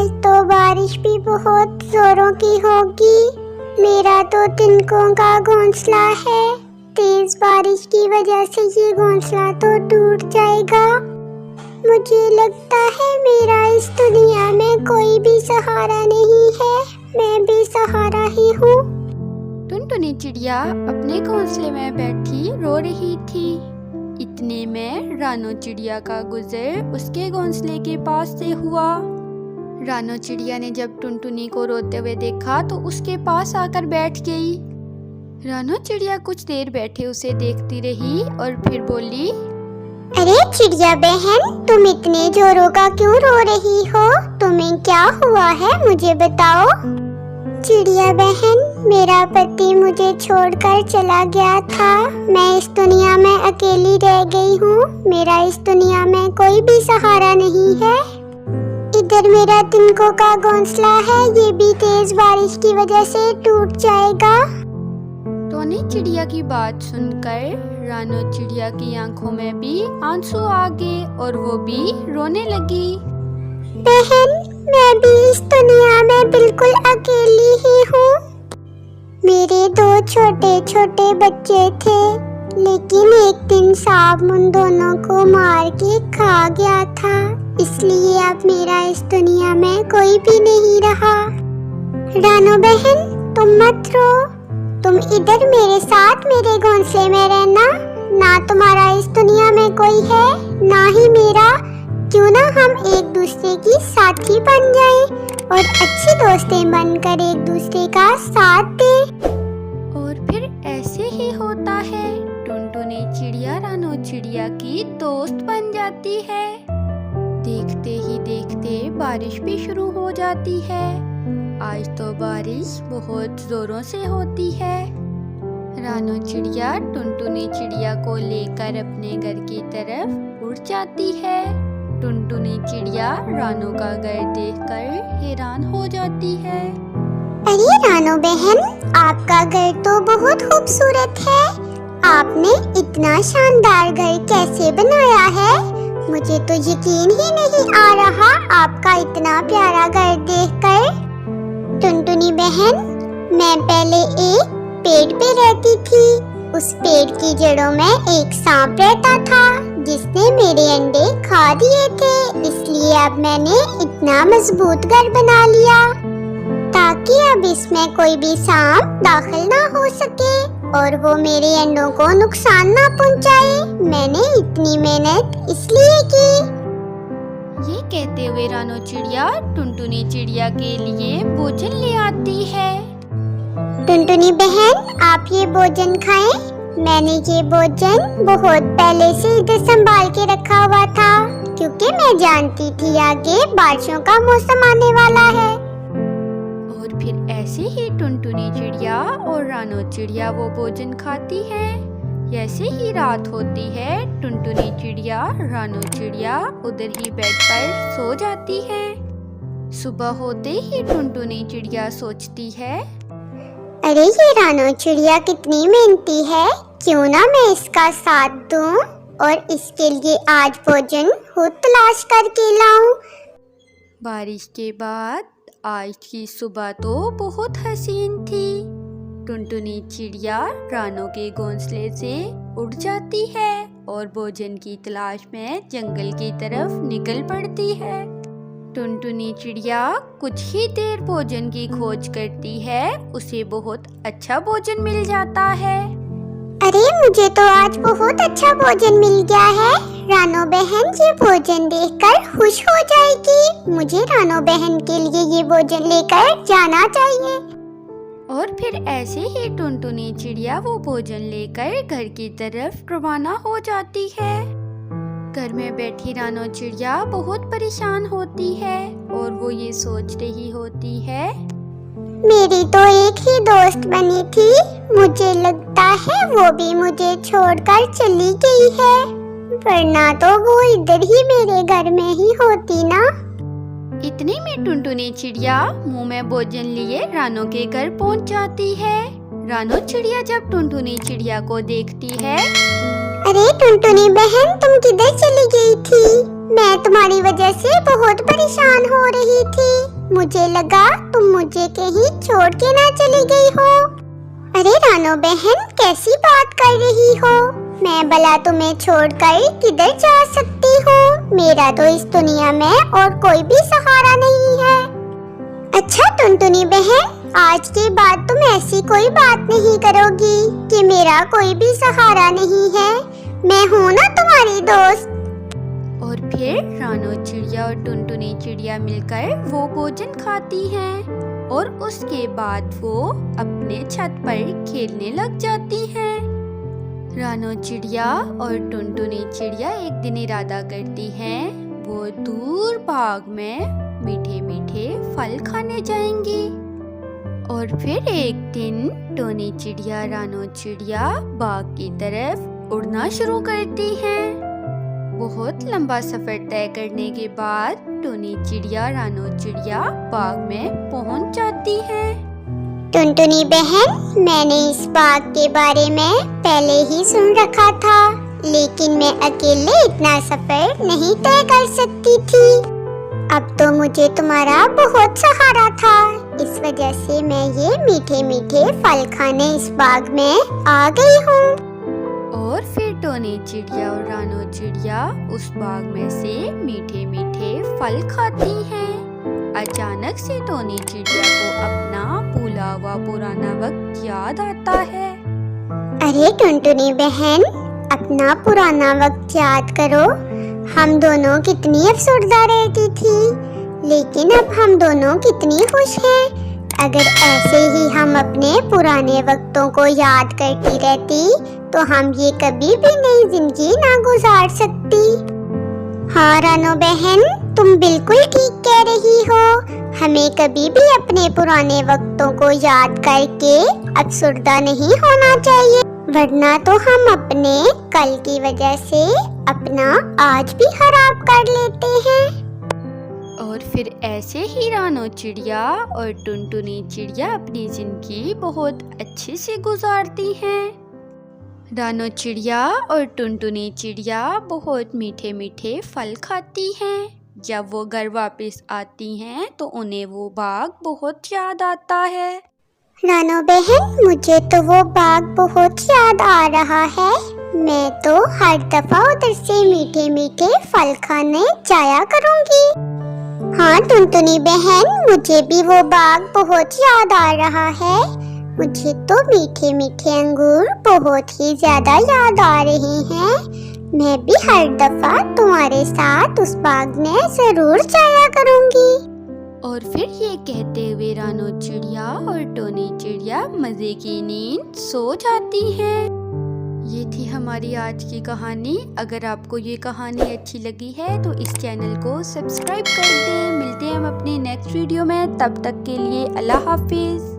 आज तो बारिश भी बहुत जोरों की होगी। मेरा तो तिनकों का घोंसला है। तेज बारिश की वजह से ये घोंसला तो टूट जाएगा। मुझे लगता है मेरा इस दुनिया में कोई भी सहारा नहीं है। मैं बेसहारा ही हूँ। टुनटुनी चिड़िया अपने घोंसले में बैठी रो रही थी। इतने में रानो चिड़िया का गुजर उसके घोंसले के पास से हुआ। रानो चिड़िया ने जब टुनटुनी को रोते हुए देखा तो उसके पास आकर बैठ गई। रानो चिड़िया कुछ देर बैठे उसे देखती रही और फिर बोली, अरे चिड़िया बहन, तुम इतने जोरों का क्यों रो रही हो? तुम्हें क्या हुआ है, मुझे बताओ। चिड़िया बहन, मेरा पति मुझे छोड़कर चला गया था। मैं इस दुनिया में अकेली रह गई हूँ। मेरा इस दुनिया में कोई भी सहारा नहीं है। इधर मेरा तिनकों का घोंसला है, ये भी तेज बारिश की वजह से टूट जाएगा। टोनी चिड़िया की बात सुनकर रानो चिड़िया की आंखों में भी आंसू आ गए और वो भी रोने लगी। बहन, मैं भी इस दुनिया में बिल्कुल अकेली ही हूँ। मेरे 2 छोटे छोटे बच्चे थे, लेकिन एक दिन सांप उन दोनों को मार के खा गया था। इसलिए अब मेरा इस दुनिया में कोई भी नहीं रहा। रानो बहन, तुम मत रो। तुम इधर मेरे साथ मेरे घोंसले में रहना। ना तुम्हारा इस दुनिया में कोई है, ना ही मेरा। क्यों ना हम एक दूसरे की साथी बन जाएं और अच्छी दोस्तें बनकर एक दूसरे का साथ दें। और फिर ऐसे ही होता है। टुनटुनी चिड़िया रानो चिड़िया की दोस्त बन जाती है। देखते ही देखते बारिश भी शुरू हो जाती है। आज तो बारिश बहुत जोरों से होती है। रानो चिड़िया टुनटुनी चिड़िया को लेकर अपने घर की तरफ उड़ जाती है। टुनटुनी चिड़िया रानो का घर देखकर हैरान हो जाती है। अरे रानो बहन, आपका घर तो बहुत खूबसूरत है। आपने इतना शानदार घर कैसे बनाया है? मुझे तो यकीन ही नहीं आ रहा आपका इतना प्यारा घर देखकर। टुनटुनी बहन, मैं पहले एक पेड़ पे रहती थी। उस पेड़ की जड़ों में एक सांप रहता था जिसने मेरे अंडे खा दिए थे। इसलिए अब मैंने इतना मजबूत घर बना लिया ताकि अब इसमें कोई भी सांप दाखिल ना हो सके और वो मेरे अंडों को नुकसान ना पहुंचाए। मैंने इतनी मेहनत इसलिए की। ये कहते हुए रानो चिड़िया टुनटुनी चिड़िया के लिए भोजन ले आती है। टुनटुनी बहन, आप ये भोजन खाएं। मैंने ये भोजन बहुत पहले से इधर संभाल के रखा हुआ था, क्योंकि मैं जानती थी आगे बारिशों का मौसम आने वाला है। और फिर ऐसे ही टुनटुनी चिड़िया और रानो चिड़िया वो भोजन खाती है। जैसे ही रात होती है, टुनटुनी चिड़िया रानो चिड़िया उधर ही बेड पर सो जाती है। सुबह होते ही टुनटुनी चिड़िया सोचती है, अरे ये रानो चिड़िया कितनी मेहनती है, क्यों ना मैं इसका साथ दूं और इसके लिए आज भोजन खुद तलाश करके लाऊं। बारिश के बाद आज की सुबह तो बहुत हसीन थी। टुनटुनी चिड़िया रानो के घोंसले से उड़ जाती है और भोजन की तलाश में जंगल की तरफ निकल पड़ती है। टुनटुनी चिड़िया कुछ ही देर भोजन की खोज करती है। उसे बहुत अच्छा भोजन मिल जाता है। अरे मुझे तो आज बहुत अच्छा भोजन मिल गया है। रानो बहन ये भोजन देखकर खुश हो जाएगी। मुझे रानो बहन के लिए ये भोजन लेकर जाना चाहिए। और फिर ऐसे ही टुनटुनी चिड़िया वो भोजन लेकर घर की तरफ रवाना हो जाती है। घर में बैठी रानो चिड़िया बहुत परेशान होती है और वो ये सोच रही होती है, मेरी तो एक ही दोस्त बनी थी। मुझे लगता है वो भी मुझे छोड़कर चली गई है, वरना तो वो इधर ही मेरे घर में ही होती ना। इतने में टुनटुनी चिड़िया मुंह में भोजन लिए रानो के घर पहुंच जाती है। रानो चिड़िया जब टुनटुनी चिड़िया को देखती है, अरे टुनटुनी बहन, तुम किधर चली गई थी? मैं तुम्हारी वजह से बहुत परेशान हो रही थी। मुझे लगा तुम मुझे कहीं छोड़ के ना चली गई हो। अरे रानो बहन, कैसी बात कर रही हो? मैं भला तुम्हें छोड़कर किधर जा सकती हूँ? मेरा तो इस दुनिया में और कोई भी सहारा नहीं है। अच्छा टुनटुनी बहन, आज के बाद तुम ऐसी कोई बात नहीं करोगी कि मेरा कोई भी सहारा नहीं है। मैं हूँ ना तुम्हारी दोस्त। और फिर रानो चिड़िया और टुनटुनी चिड़िया मिलकर वो भोजन खाती हैं और उसके बाद वो अपने छत पर खेलने लग जाती हैं। रानो चिड़िया और टुनटुनी चिड़िया एक दिन इरादा करती हैं वो दूर बाग में मीठे मीठे फल खाने जाएंगी। और फिर एक दिन टोनी चिड़िया रानो चिड़िया बाग की तरफ उड़ना शुरू करती हैं। बहुत लंबा सफर तय करने के बाद टोनी चिड़िया रानो चिड़िया बाग में पहुंच जाती है। टुनटुनी बहन, मैंने इस बाग के बारे में पहले ही सुन रखा था, लेकिन मैं अकेले इतना सफर नहीं तय कर सकती थी। अब तो मुझे तुम्हारा बहुत सहारा था, इस वजह से मैं ये मीठे मीठे फल खाने इस बाग में आ गई हूँ। और फिर टोनी चिड़िया और रानो चिड़िया उस बाग में से मीठे मीठे फल खाती हैं। अचानक से टोनी चिड़िया को अपना भूला हुआ पुराना वक्त याद आता है। अरे टुनटुनी बहन, अपना पुराना वक्त याद करो। हम दोनों कितनी अफसरदा रहती थी, लेकिन अब हम दोनों कितनी खुश हैं। अगर ऐसे ही हम अपने पुराने वक्तों को याद करती रहती तो हम ये कभी भी नई जिंदगी ना गुजार सकती। हाँ रानो बहन, तुम बिल्कुल ठीक कह रही हो। हमें कभी भी अपने पुराने वक्तों को याद करके अफसरदा नहीं होना चाहिए, वरना तो हम अपने कल की वजह से अपना आज भी खराब कर लेते हैं। और फिर ऐसे ही रानो चिड़िया और टुनटुनी चिड़िया अपनी जिंदगी बहुत अच्छे से गुजारती हैं। रानो चिड़िया और टुनटुनी चिड़िया बहुत मीठे मीठे फल खाती हैं। जब वो घर वापस आती हैं तो उन्हें वो बाग बहुत याद आता है। रानो बहन, मुझे तो वो बाग बहुत याद आ रहा है। मैं तो हर दफा उधर से मीठे मीठे फल खाने जाया करूँगी। हाँ टुनटुनी बहन, मुझे भी वो बाग बहुत याद आ रहा है। मुझे तो मीठे मीठे अंगूर बहुत ही ज्यादा याद आ रहे हैं। मैं भी हर दफा तुम्हारे साथ उस बाग में जरूर जाया करूँगी। और फिर ये कहते हुए रानो चिड़िया और टोनी चिड़िया मजे की नींद सो जाती हैं। ये थी हमारी आज की कहानी। अगर आपको ये कहानी अच्छी लगी है तो इस चैनल को सब्सक्राइब कर दें। मिलते हैं हम अपने नेक्स्ट वीडियो में, तब तक के लिए अल्लाह हाफिज।